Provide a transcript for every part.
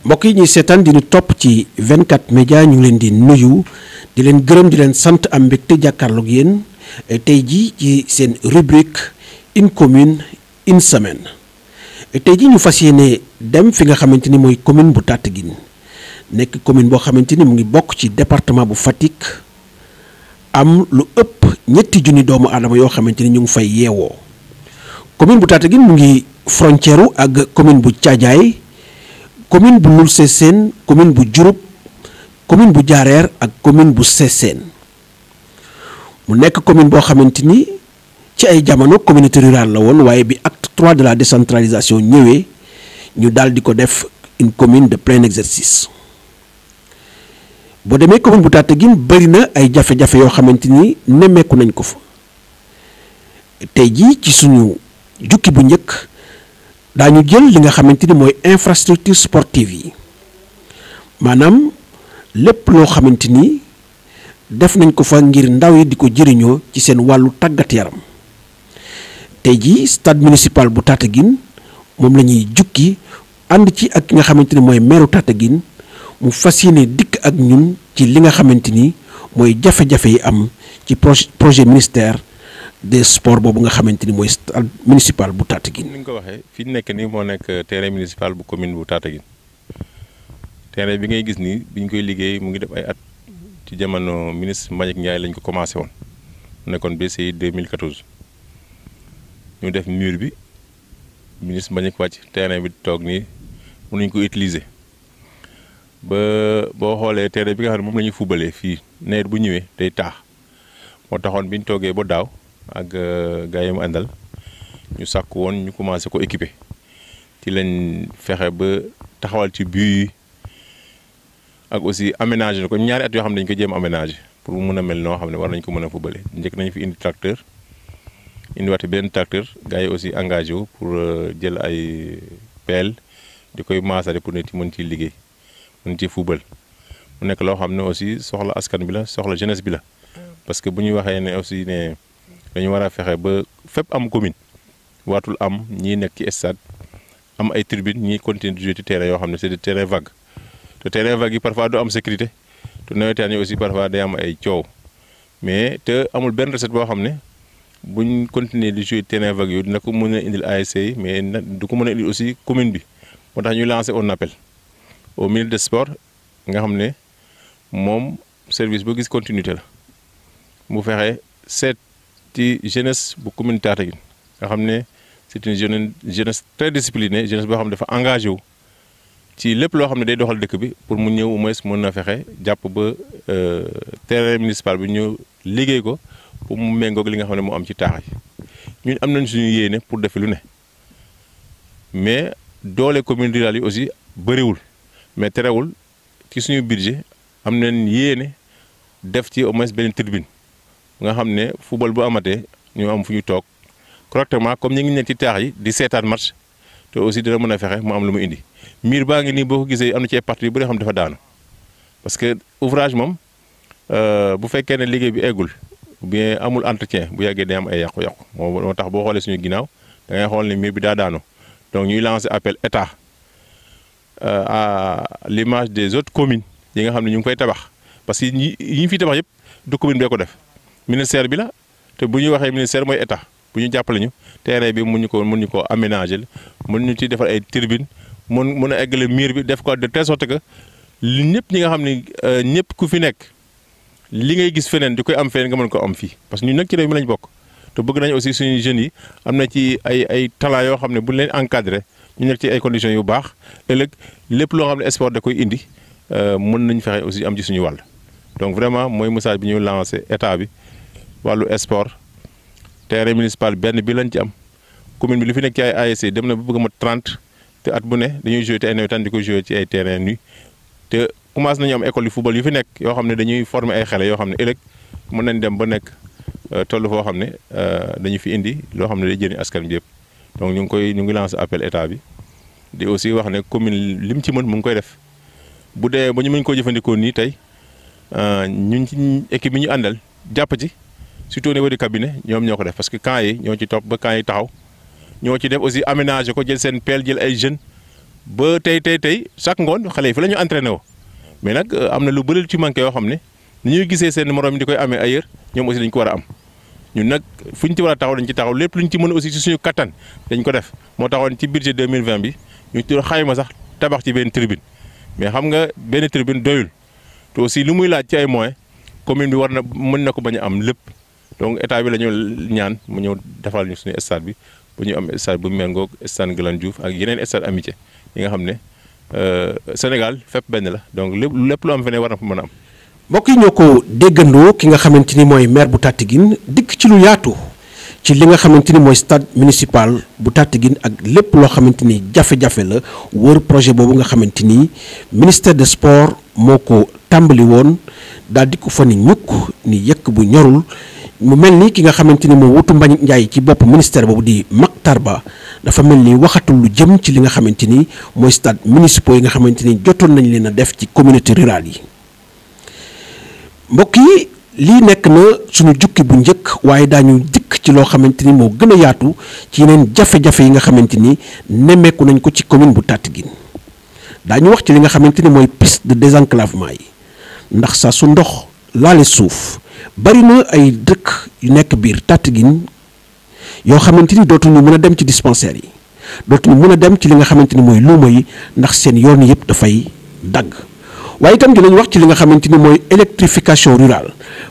mbokk yi ñuy seetaan di ñu topp ci 24 média ñu ngi leen di nuyu di leen gërëm di leen sant am mbégte jàkkaarloog yéen tey jii ci seen rubrique une commune une semaine tey jii ñu fas yéene dem fi nga xamante ni mooy commune bu Tataguine nekk commune boo xamante ni mu ngi bokk ci département bu Fatick am lu ëpp ñetti junni doomu aadama yoo xamante ni ñu ngi fay yeewoo commune bu Tataguine mu ngi frontière ak commune bu Thiadiaye commune bu Loul Sessène commune bu Diouroup commune bu Diarère ak commune bu Sessène mu nekk commune boo xamante ni ci ay jamono communauté rurale la woon waaye bi acte 3 de la décentralisation ñëwee ñu daal di ko def une commune de plein exercice boo demee commune bu Tataguine bëri na ay jafe-jafe yoo xamante ni nemmeeku nañ ko fa tey jii ci suñu jukki bu njëkk daañu jël li nga xamante ni mooy infrastructure sportive yi maanaam lépp loo xamante ni def nañ ko fa ngir ndaw yi di ko jëriñoo ci seen wàllu tàggat yaram tey jii stade municipal bu Tataguine moom la ñuy jukki ànd ci ak ki nga xamante ni mooy maire Tataguine mu fas yéene dikk ak ñun ci li nga xamante ni mooy jafe-jafe yi am ci projet ministère des sports boobu nga xamante ni mooy stade municipal bu Tataguine. ni nga ko waxee fi ñu nekk nii moo nekk terrain municipal bu commune bu Tataguine terrain bi ngay gis nii bi ñu koy liggéey mu ngi def ay at ci jamono ministre Mbagnick Ndiaye lañ ko commencé woon mu nekkoon BCI 2014 ñu def mur bi ministre Mbagnick wàcc terrain bi toog nii mënuñ ko utiliser ba boo xoolee terrain bi nga xam ne moom la ñuy fubalee fii nawet bu ñëwee day taax moo taxoon bi ñu toogee ba daaw. ak gars yi mu àndal ñu sàkk woon ñu commencé ko équiper ci lañ fexe ba taxawal ci but yi ak aussi aménager ko ñaari at yoo xam ne dañu ko jéem aménager pour mu mën a mel noo xam ne war nañ ko mën a fubale njëkk nañu fi indi tracteur indiwaate benn tracteur gars yi aussi engagé wu pour jël ay pelle di koy maasale pour nit yi mën ciy liggéey mën ci fubal mu nekk loo xam ne aussi soxla askan bi la soxla jeunesse bi la parce que bu ñuy waxee ne aussi ne dañu war a fexe ba fépp am commune waatul am ñii nekk ci stade am ay tribune ñii continuer di jouer ci terrain yoo xam ne c'est des terrains vagues te terrain vagues yi parfois du am sécurité te nawetaan yi aussi parfois day am ay coow mais te amul benn recette boo xam ne buñ continuer di jouer terrain vagues yooyu dina ko mën a indil ASC yi mais du ko mën a indil aussi commune bi moo tax ñuy lancer un appel au ministre des sports nga xam ne moom service boo gis continuité la mu fexe seet ci jeunesse bu commune Tataguine nga xam ne c'est une jeunesse très disciplinée jeunesse boo xam ne dafa engagé wu ci lépp loo xam ne day doxal dëkk bi pour mu ñëw au moins mën na fexe jàpp ba terrain municipal bi ñu liggéey ko pour mu méngoog li nga xam ne moo am ci taax yi ñun am nañ suñu yéene pour defi lu ne mais doole commune rurale yi aussi bëriwul mais terewul ci suñu budget am nañ yéene def ci au moins benn tribune nga xam ne football bu amatee ñu am fu ñu toog correctement comme ñu ngi nekk ci taax yi di seetaan match te aussi dina mën a fexe mu am lu mu indi miir baa ngi nii boo ko gisee am na ci ay parties bu dee xam dafa daanu parce que ouvrage moom bu fekkee ne liggéey bi eggul ou bien amul entretien bu yàggee day am ay yàqu-yàqu moo tax boo xoolee suñu ginnaaw da ngay xool ne miir bi daa daanu donc ñuy lancer appel état à l'image des autres communes yi nga xam ne ñu ngi koy tabax parce que yi ñu fiy tabax yëpp du commune bee ko def. ministère bi la te bu ñu waxee ministère mooy état bu ñu jàppale ñu terrain bi mun ñu ko aménager mun ñu ci defal ay tribune mun a eggale mur bi def ko de telle sorte que li ñëpp ñi nga xam ne ñëpp ku fi nekk li ngay gis feneen di koy am feneen nga mën ko am fii parce que ñun nag ci réew mi lañ bokk te bëgg nañ aussi suñu jeunes yi am na ci ay talent yoo xam ne bu leen encadré ñu nekk ci ay conditions yu baax ëllëg lépp loo xam ne sport da koy indi mën nañ fexe aussi am ci suñu wàll donc vraiment mooy message bi ñu lancé état bi. wàllu sport terrain municipal benn bi lañ ci am commune bi li fi nekk ci ay ASC dem na ba bëgg ma 30 te at bu ne dañuy jouer te ay nawetaan di ko jouer ci ay terrain nuit te commencé nañu am école yu football yu fi nekk yoo xam ne dañuy former ay xale yoo xam ne ëllëg mën nañ dem ba nekk toll foo xam ne dañu fi indi loo xam ne day jëriñ askan bi yëpp donc ñu ngi lancer appel état bi di aussi wax ne commune lim ci mën mu ngi koy def bu dee ba ñu mën koo jëfandikoo nii tey ñun ci équipe bi ñu àndal jàpp ci. surtout au niveau du cabinet ñoom ñoo ko def parce que camp yi ñoo ci topp ba camp yi taxaw ñoo ci def aussi aménager ko jël seen pelle jël ay jeunes ba tey chaque ngoon xale yi fi la ñu entraîné woo mais nag am na lu bëri ci manqué yoo xam ne ni ñuy gisee seen morom yi di koy amee ailleurs ñoom aussi dañ ko war a am ñun nag fu ñu ci war a taxaw dañ ci taxaw lépp lu ñu ci mën aussi ci suñu kattan dañ ko def moo taxoon ci budget 2020 bi ñu xayma sax tabax ci benn tribune mais xam nga benn tribune doyul te aussi lu muy laaj ci ay moyens commune bi mën na ko bañ a am lépp donc état bi la ñu ñaan mu ñëw defal ñu suñu stade bi bu ñu am stade bu méngoog stade Ngalandou Diouf ak yeneen stade amitié yi nga xam ne Sénégal fépp benn la donc lépp lu am feneen war na fa mën a am. mbokk yi ñoo ko déggandoo ki nga xamante ni mooy maire bu Tataguine dikk ci lu yaatu ci li nga xamante ni mooy stade municipal bu Tataguine ak lépp loo xamante ni jafe-jafe la wër projet boobu nga xamante ni ministère des sports moo ko tàmbali woon daal di ko fa ni ñukk ni yëkk bu ñorul mu mel ni ki nga xamante ni moo wutu Mbagnick Ndiaye ci bopp ministère boobu di Mactar Ba dafa mel ni waxatul lu jëm ci li nga xamante ni mooy stade municipaux yi nga xamante ni jotoon nañ leen a def ci communauté rurale yi. mbokk yi lii nekk na suñu jukki bu njëkk waaye daañu dikk ci loo xamante ni moo gën a yaatu ci yeneen jafe-jafe yi nga xamante ni nemmeeku nañ ko ci commune bu Tataguine daañu wax ci li nga xamante ni mooy piste de désenclavement yi ndax saa su ndox laale suuf bari na ay dëkk yu nekk biir Tataguine yoo xamante ni dootuñu mën a dem ci dispensaire yi dootuñu mën a dem ci li nga xamante ni mooy luuma yi ndax seen yoon yëpp dafay dagg. waaye itam dinañ wax ci li nga xamante ni mooy électrification rurale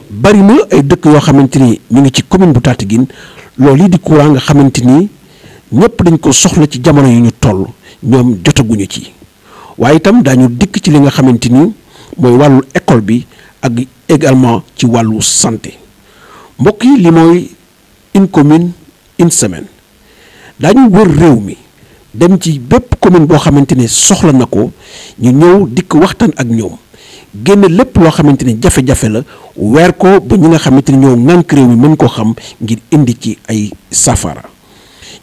bari na ay dëkk yoo xamante ni ñu ngi ci commune bu Tataguine loolu yi di courant nga xamante ni ñëpp dañ ko soxla ci jamono yu ñu toll ñoom jotaguñu ci waaye itam daañu dikk ci li nga xamante ni mooy wàllu école bi ak également ci wàllu santé mbokk yi li mooy une commune une semaine daañu wër réew mi dem ci bépp commune boo xamante ne soxla na ko ñu ñëw dikk waxtaan ak ñoom génn lépp loo xamante ni jafe-jafe la weer ko ba ñi nga xamante ni ñoo ŋànk réew mi mën koo xam ngir indi ci ay safara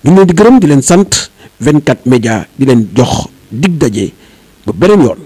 ñu ngi leen di gërëm di leen sant 24 média di leen jox dig daje ba beneen yoon.